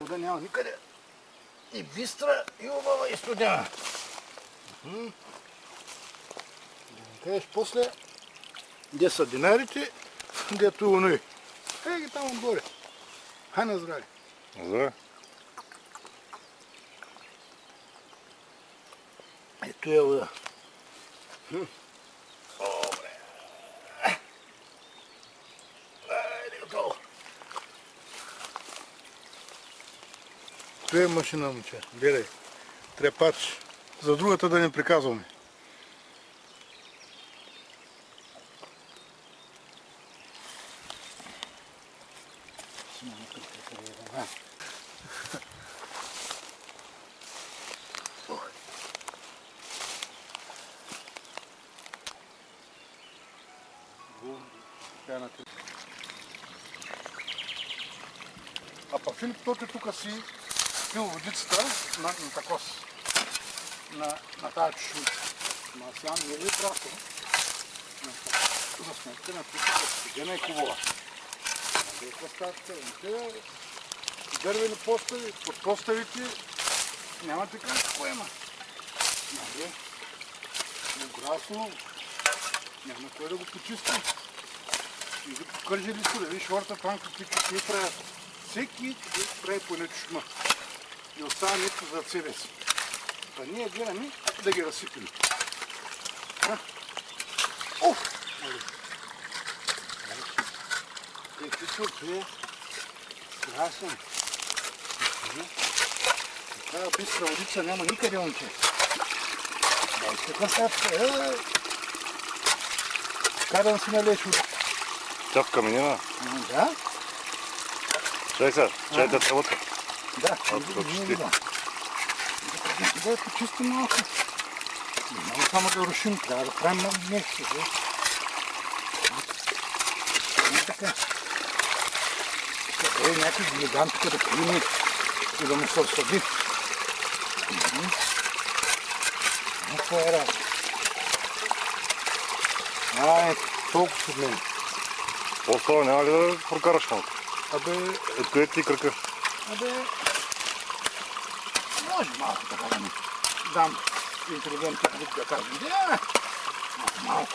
вода няма никъде. И бистра, и обава, и студена. Да не кажеш после, где са динарите, дето унои. Ей ги там отгоре. Хай на здраве. Здраве. Ето е вода. Добре. Айде готово. Това е машина, момче. Гледай. Трепач. За другата да не приказваме. А па Филип, той тук си пил водицата на такос, на тая чушница. Ма сега не е ли просто? За сметка на тук студена и хубава. Какво стават те дървени постави, под поставите няма така какво има. Нали? Неграсно, няма кой да го почисти. И ги покържи листо, да видиш хората там какви не правят. Всеки прави по нечушма и остава нещо зад себе си. Та ние гледаме да ги разсипим. Уф! Какви е страшен. Такава бистра водица няма никъде, момче. Дай си каква сапка. Карам си налеш от... Тя в каменина? Да. Чай сега, чайта тръбата. Да, не видам. Да почистим малко. Не мога само да рушим, трябва да правим много нещо. Не така. Ще бъде някой гледан тук да клини и да му се осъди. Това е работа. Толкова от мен. По-става няма ли да прокараш малко? Абе... Ето е ти кръка. Абе... Може малко така да ми дам интелигентен вид да кажем. Да, малко.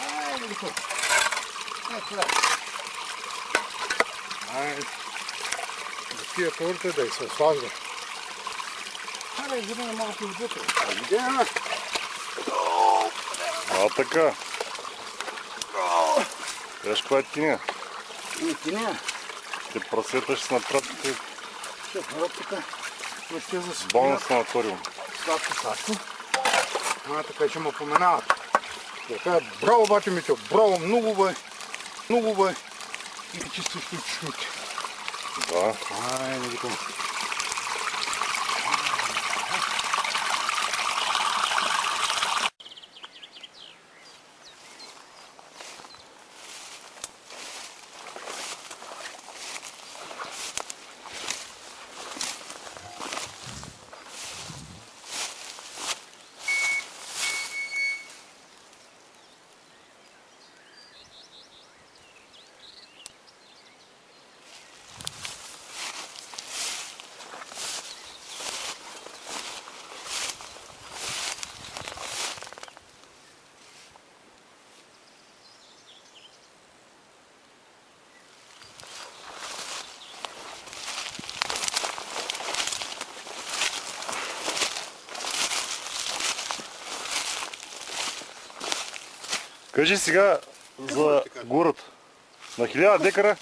Айде ли това? Ето да. Айде. Да тия хората да и се слажда. Айде, взимаме малко вътре. Айде. А така. Виж коя е тиня? Тиня. Ще просветаш с напред. Ще хвърля тук. Бонус санаториум. Сладко. Така ще му поменават. Така, браво, бате Митьо, браво, много бе. И ти чистиш чушмите. Да. Не ги това. Кажи сега за гората. На 1000 декара.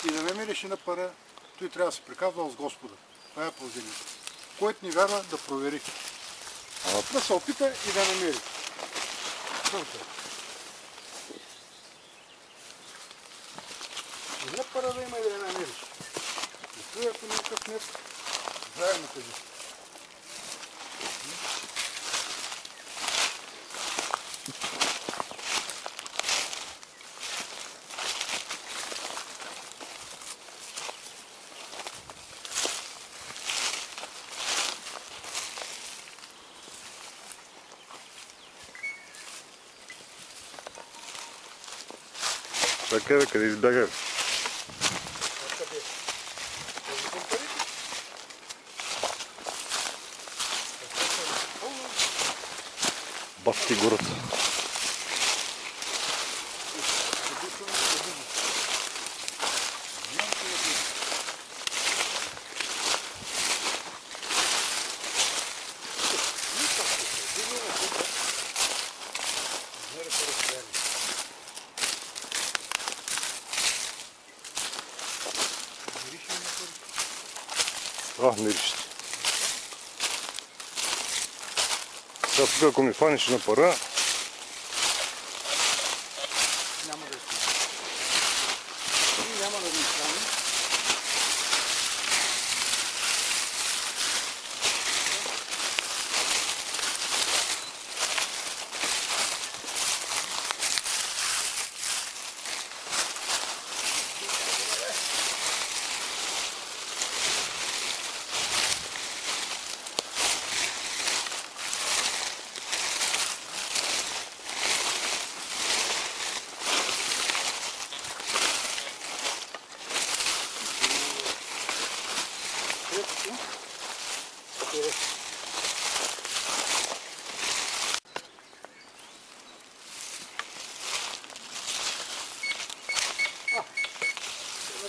И да намериш една пара, той трябва да се приказва с Господа. Това е положението. Който ни вярва, да провери. Да се опита и да намери. Една пара да има и да я намериш. И той, ако някакъв нет, заедно кажи. Чакай, бе, къде избяга? Къде? Тези са парите. Бах ти гората. Мириште. Сега тук, ако ми фанеш на пара, Няма да изпълня. И няма да ми изпълня.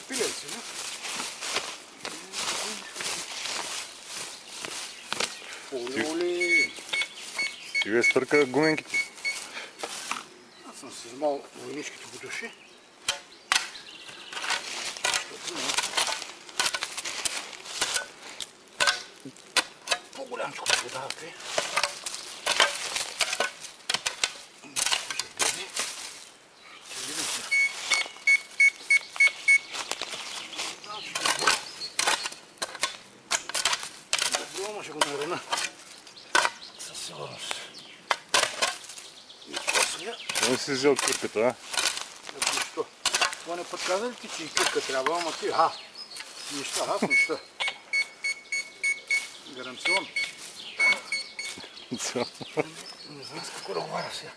Пиленци, не? Оли. ти вие стърка гуменките. Аз съм си вземал войнишките будуши. По-голямчко подавате. Добро, ще го нарена. Със сигурност. И после... Не си взел кирката, а? Нищо. Това не подказали ти, че и кирка трябва, ама ти, нища, аз нища. Гаранцион. Не знам с какво да говоря сега.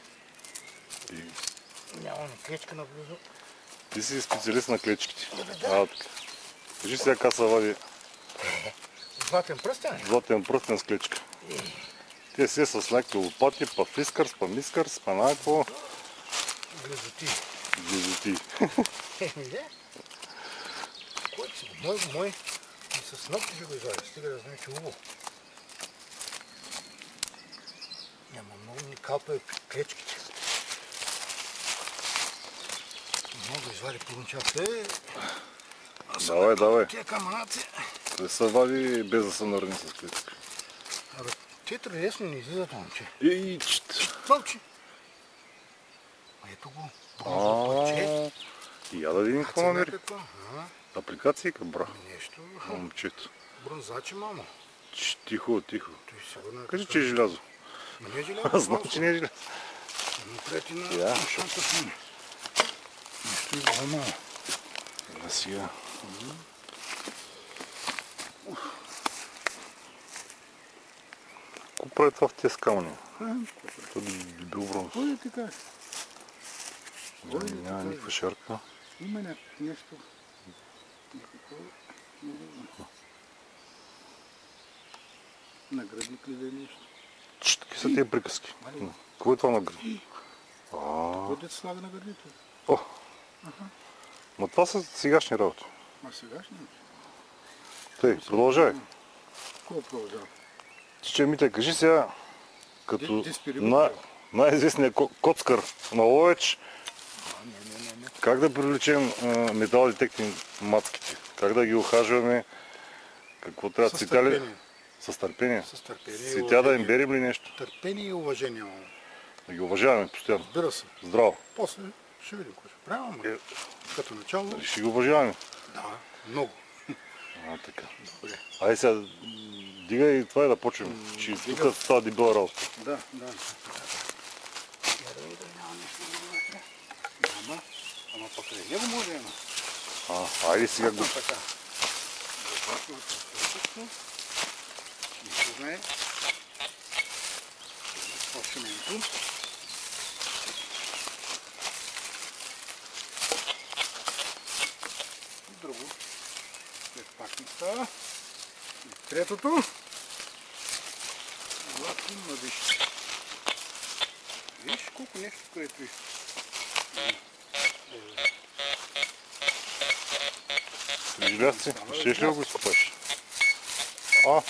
Нямаме клечка наблизо. Ти си специалист на клечките. Така. Кажи сега как се вади Златен пръстен? златен пръстен с клечка. Те си с някакви лопати, па фискърс, па мискърс, па някакво. Глезоти. Глезоти. Не? Който си го мой, и с ногти ще го извади. Стига да знае, че убо. Няма много ни калпа клечките. Много извади полунчавка. Давай. Тия каманаци. Да се вади без да се нарани с клечка. Абе, те лесно не излизат, момче. Мълчи. Ето го. Парче. И я да видим какво намери. Апликации към бра. Нещо. Момчето. Бронзачи, мамо. Тихо. Той сигурно Кажи, че е желязо. Не е желязо. Аз знам, че не е желязо. Трети на шанта с мен. Нещо и вълна. Сега. Какво прави това в тези камъни? Това е бил бронз. Кой да ти кажа? Няма никаква шарка. Има нещо. Наградник ли да е нещо? Какви са тия приказки? Какво е това наградник? Кой да се слага наградите? Ма това са сегашни работи. А сегашни? Тъй, продължай. Кой продължава? Че Мите, кажи сега, като на най-известният коцкар на Ловеч, как да привлечем металодетектни мацките? Как да ги ухажваме? Какво трябва? С търпение. С търпение? С търпение. Цветя да им берем ли нещо? Търпение и уважение, мамо. Да ги уважаваме постоянно. Разбира се. Здраво. После ще видим какво ще правим, ама като начало... Дали ще ги уважаваме? Да, много. Така. Добре. Айде сега, дигай и това и да почнем. Че тук става дебела работа. Да. Няма нещо вътре. Няма. Ама пък не го може има. Айде сега го... Така. Нищо знае. Почването. Така. Третото. Златно младище. Виж колко нещо което е. Желязци, ще ли го изкупаш? А,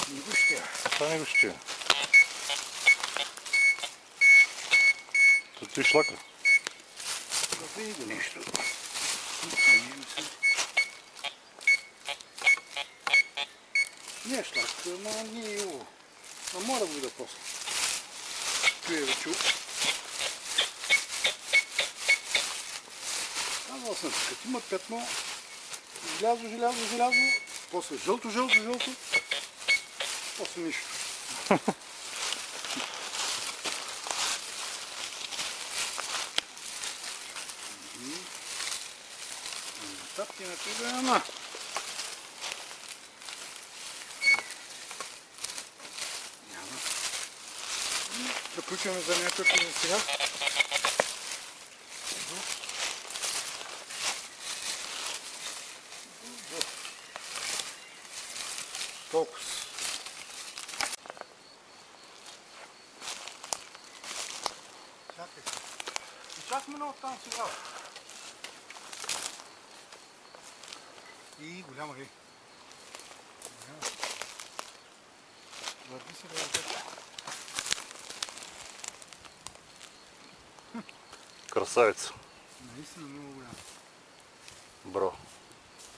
Не го ще. това не го ще. Тут ти шлака. Да види нещо. Не е шлак, но не е ovo. А мора да bude после. Tu je već казал съм, като има петно, желязо, после жълто, после нищо. Тапки на тигана. Няма. Приключваме занятието за сега. Толкова. Чакай. И час минал там сега. И голяма е. Върви се да я взема. Красавица. Наистина много голяма. Браво.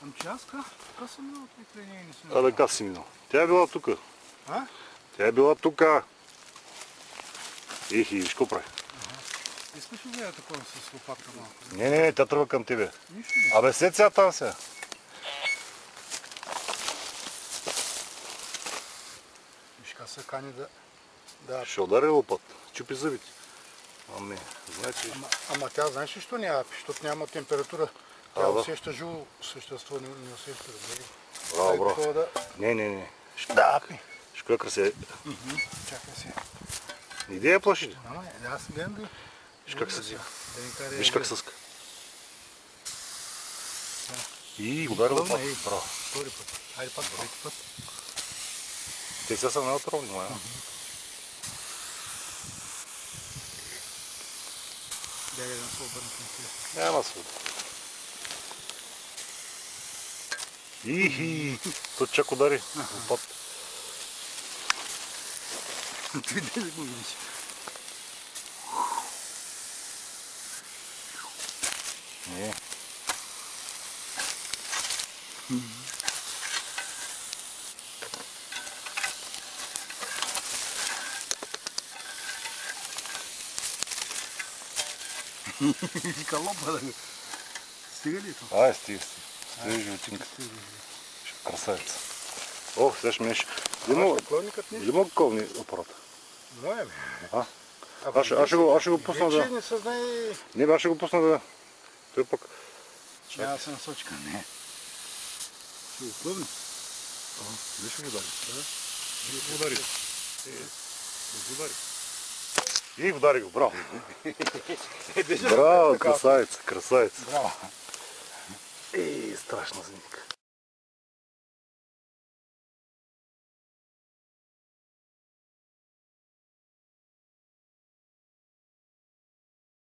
Ами че аз как съм минал от тренинги не съм. А да как си минал? Тя е била тука. А? Тя е била тука. Ихи, виж какво прави. Искаш ли да я такова с лопатка малко? Не, тя тръгва към тебе. Нищо не. Абе, след сега там сега. Виж как се кани да... Ще удари лопат. Чупи зъбите. Ами, значи... Ама тя знаеш ли що няма апи? Защото няма температура. Тя да. усеща живо същество, не усеща. Браво. Не. Да, апи. Шкоя красива. Чакай се. Иди я плаши. Ама, аз гледам да... Виж как съска. Да ни каре... Виж как съска. И удари лопат. Браво. Втори път. Хайде пак, трети път. Те сега са много трудни, май. Дай да се обърна към тия. Няма се. Ихи, тут чак удари лопат. Ти не го видиш. Не. Вика лопа да го... Стига ли то? Ай, стига. Стига животинка. Красавица. Ох, сега ще минеш. Клонникът не... Или мога колни апарата? Моя бе. Аз ще го пусна да... Вече не съзнай... Не, аз ще го пусна да... Той пък... Няма да се насочка. Не. Ще го плъвне. Виж ще го удари. Ще го удари. И удари го, браво. Браво, красавица. Браво. Ей, страшна зимка.